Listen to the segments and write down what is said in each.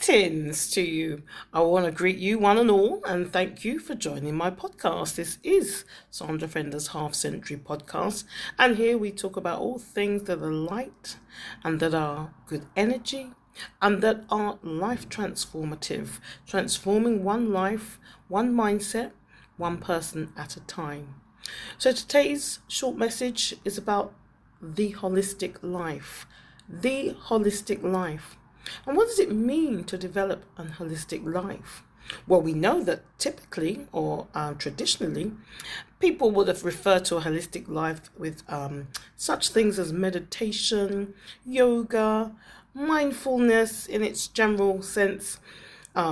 Greetings to you. I want to greet you one and all and thank you for joining my podcast. This is Sandra Fender's Half Century Podcast, and here we talk about all things that are light and that are good energy and that are life transformative, transforming one life, one mindset, one person at a time. So today's short message is about the holistic life. The holistic life. And what does it mean to develop a holistic life? Well, we know that typically or traditionally, people would have referred to a holistic life with such things as meditation, yoga, mindfulness in its general sense,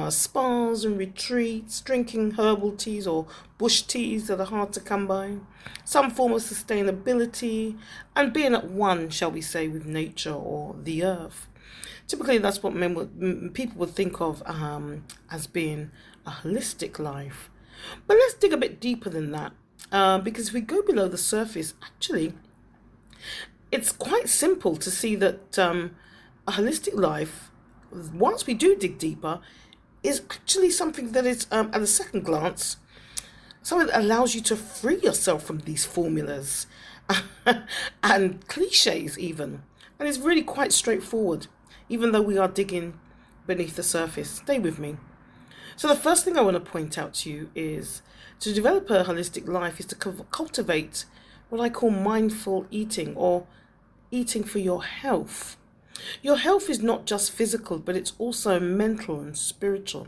spas and retreats, drinking herbal teas or bush teas that are hard to come by, some form of sustainability, and being at one, shall we say, with nature or the earth. Typically, that's what people would think of as being a holistic life. But let's dig a bit deeper than that, because if we go below the surface, actually, it's quite simple to see that a holistic life, once we do dig deeper, is actually something that is, at a second glance, something that allows you to free yourself from these formulas and cliches even. And it's really quite straightforward, even though we are digging beneath the surface. Stay with me. So the first thing I want to point out to you is to develop a holistic life is to cultivate what I call mindful eating, or eating for your health. Your health is not just physical, but it's also mental and spiritual.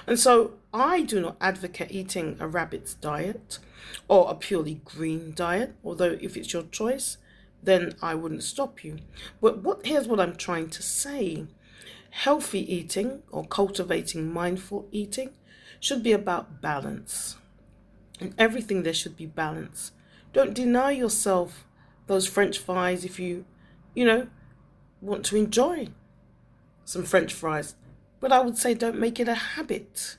And so I do not advocate eating a rabbit's diet or a purely green diet, although if it's your choice, then I wouldn't stop you. But here's what I'm trying to say. Healthy eating or cultivating mindful eating should be about balance. In everything there should be balance. Don't deny yourself those French fries if you want to enjoy some French fries. But I would say don't make it a habit,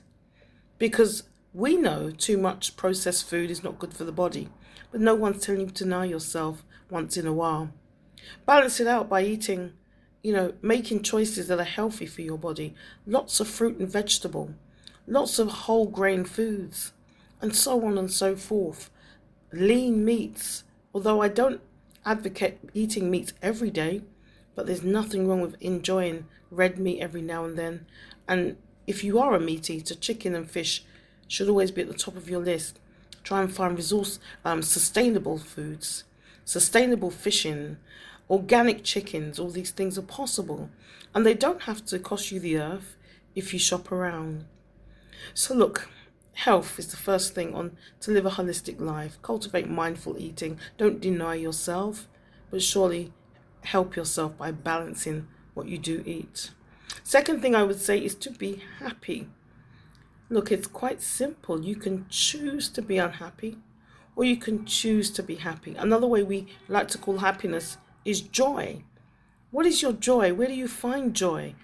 because we know too much processed food is not good for the body. But no one's telling you to deny yourself once in a while. Balance it out by eating, making choices that are healthy for your body. Lots of fruit and vegetable, lots of whole grain foods, and so on and so forth. Lean meats, although I don't advocate eating meats every day, but there's nothing wrong with enjoying red meat every now and then. And if you are a meat eater, chicken and fish should always be at the top of your list. Try and find sustainable foods, sustainable fishing, organic chickens. All these things are possible, and they don't have to cost you the earth if you shop around. So look, health is the first thing on to live a holistic life. Cultivate mindful eating. Don't deny yourself, but surely help yourself by balancing what you do eat. Second thing I would say is to be happy. Look, it's quite simple. You can choose to be unhappy, or you can choose to be happy. Another way we like to call happiness is joy. What is your joy? Where do you find joy?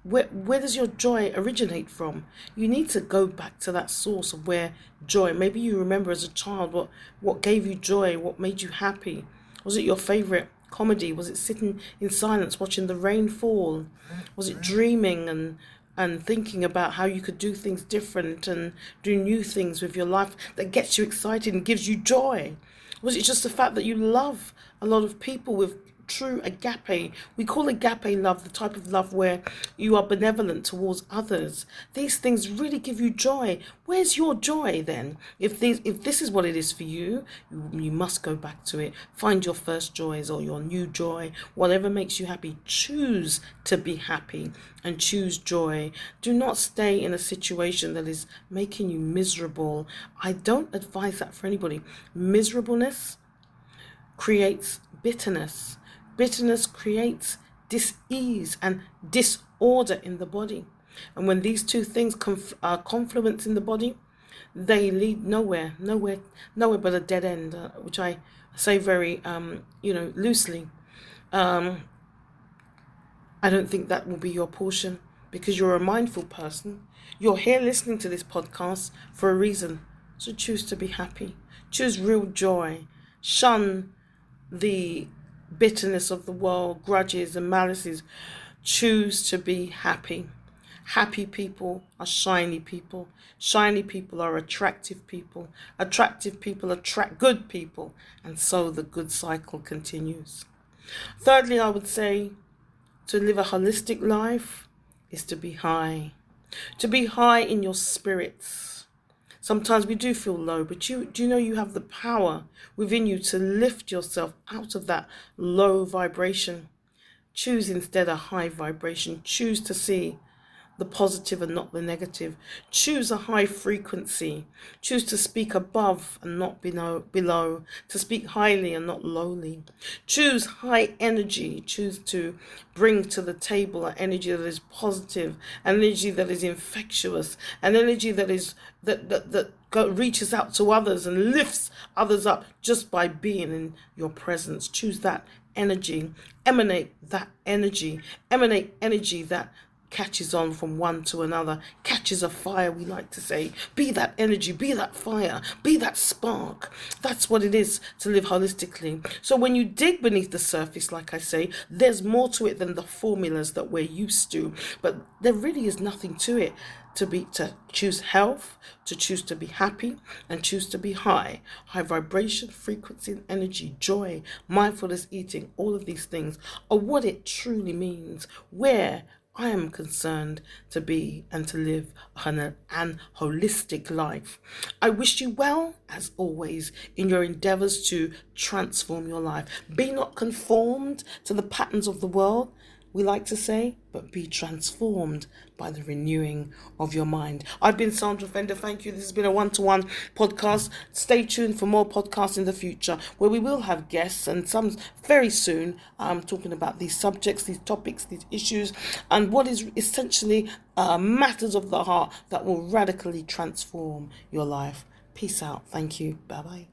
Where does your joy originate from? You need to go back to that source of where joy. Maybe you remember as a child what gave you joy, what made you happy. Was it your favorite comedy? Was it sitting in silence watching the rain fall? Was it dreaming and thinking about how you could do things different and do new things with your life that gets you excited and gives you joy? Was it just the fact that you love a lot of people with true agape? We call agape love the type of love where you are benevolent towards others. These things really give you joy. Where's your joy then? If this is what it is for you, you must go back to it. Find your first joys or your new joy, whatever makes you happy. Choose to be happy and choose joy. Do not stay in a situation that is making you miserable. I don't advise that for anybody. Miserableness creates bitterness. Bitterness creates dis-ease and disorder in the body. And when these two things are confluence in the body, they lead nowhere but a dead end, which I say very, loosely. I don't think that will be your portion, because you're a mindful person. You're here listening to this podcast for a reason. So choose to be happy. Choose real joy. Shun the bitterness of the world, grudges and malices. Choose to be happy. Happy people are shiny people. Shiny people are attractive people. Attractive people attract good people. And so the good cycle continues. Thirdly, I would say to live a holistic life is to be high. To be high in your spirits. Sometimes we do feel low, but do you know you have the power within you to lift yourself out of that low vibration? Choose instead a high vibration. Choose to see the positive and not the negative. Choose a high frequency. Choose to speak above and not below. To speak highly and not lowly. Choose high energy. Choose to bring to the table an energy that is positive, an energy that is infectious, an energy that is reaches out to others and lifts others up just by being in your presence. Choose that energy. Emanate that energy. Emanate energy that catches on from one to another, catches a fire, we like to say. Be that energy, be that fire, be that spark. That's what it is to live holistically. So when you dig beneath the surface, like I say, there's more to it than the formulas that we're used to. But there really is nothing to it. To choose health, to choose to be happy, and choose to be high vibration, frequency, and energy, joy, mindfulness, eating, all of these things are what it truly means, where I am concerned to be and to live an holistic life. I wish you well, as always, in your endeavors to transform your life. Be not conformed to the patterns of the world, we like to say, but be transformed by the renewing of your mind. I've been Sandra Fender. Thank you. This has been a one-to-one podcast. Stay tuned for more podcasts in the future where we will have guests, and some very soon talking about these subjects, these topics, these issues, and what is essentially matters of the heart that will radically transform your life. Peace out. Thank you. Bye-bye.